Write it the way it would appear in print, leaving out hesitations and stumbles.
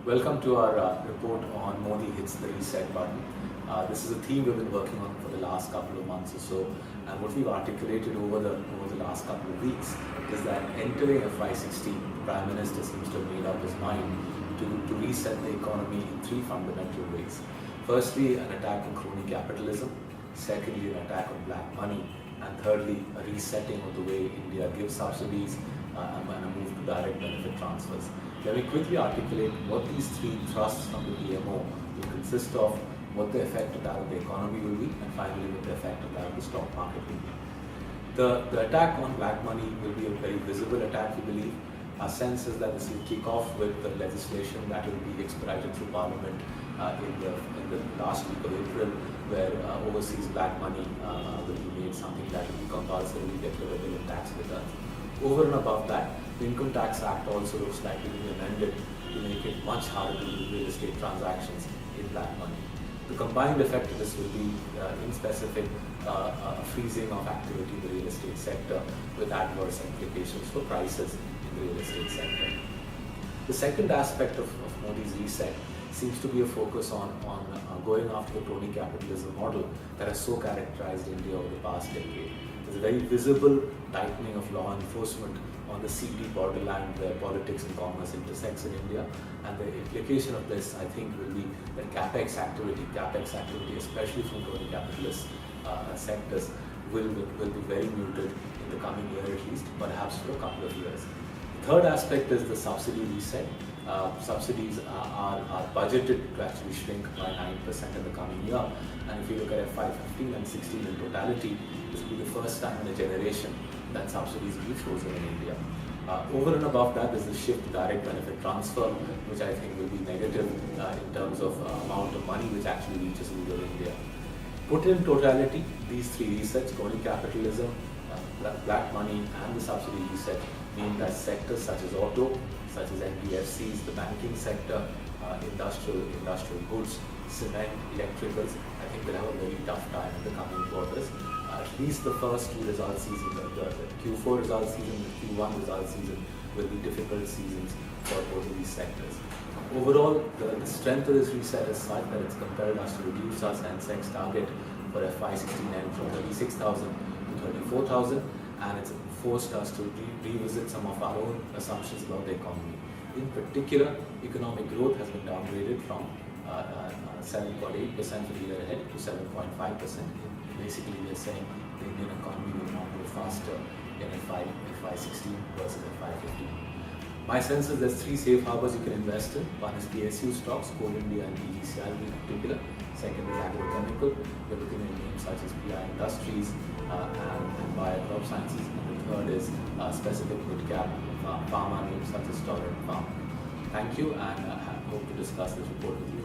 Welcome to our report on Modi hits the reset button. This is a theme we've been working on for the last couple of months or so, and what we've articulated over the last couple of weeks is that entering FY16, the Prime Minister seems to have made up his mind to reset the economy in three fundamental ways. Firstly, an attack on crony capitalism. Secondly, an attack on black money. And thirdly, a resetting of the way India gives subsidies and a move to direct benefit transfers. Let me quickly articulate what these three thrusts from the PMO will consist of, what the effect of that on the economy will be, and finally what the effect of that on the stock market will be. The attack on black money will be a very visible attack, we believe. Our sense is that this will kick off with the legislation that will be expedited through Parliament in the last week of April, where overseas black money will be made something that will be compulsorily declarable in tax returns. Over and above that, the Income Tax Act also looks likely to be amended to make it much harder to do real estate transactions in black money. The combined effect of this will be, in specific, a freezing of activity in the real estate sector with adverse implications for prices in the real estate sector. The second aspect of Modi's reset seems to be a focus on going after the crony capitalism model that has so characterized India over the past decade. There's a very visible tightening of law enforcement on the seedy borderline where politics and commerce intersects in India, and the implication of this, I think, will be that capex activity, especially from crony capitalist sectors, will be very muted in the coming year at least, perhaps for a couple of years. The third aspect is the subsidy reset. Subsidies are budgeted to actually shrink by 9% in the coming year, and if you look at FY15 and 16 in totality, this will be the first time in a generation that subsidies will be frozen in India. Over and above that, there's the shift to direct benefit transfer, which I think will be negative in terms of amount of money which actually reaches rural India. Put in totality, these three resets, crony capitalism, black money and the subsidy reset, mean that sectors such as auto, such as NBFCs, the banking sector, industrial goods, cement, electricals, I think will have a very tough time in the coming quarters. At least the first two result seasons, the Q4 result season, the Q1 result season will be difficult seasons for both of these sectors. Overall, the strength of this reset is such that it's compelled us to reduce our Sensex target for FY16 from 36,000 to 34,000, and it's forced us to revisit some of our own assumptions about the economy. In particular, economic growth has been downgraded from 7.8% for the year ahead to 7.5%. Basically, we are saying the Indian economy will not grow faster in FY16 versus FY15. My sense is there's three safe harbors you can invest in. One is PSU stocks, Coal India and PGCIL in particular. Second is agrochemical. We're looking at names such as PI Industries and Bayer Crop Sciences. And the third is specific mid-cap pharma names such as Torrent Farm. Thank you, and I hope to discuss this report with you.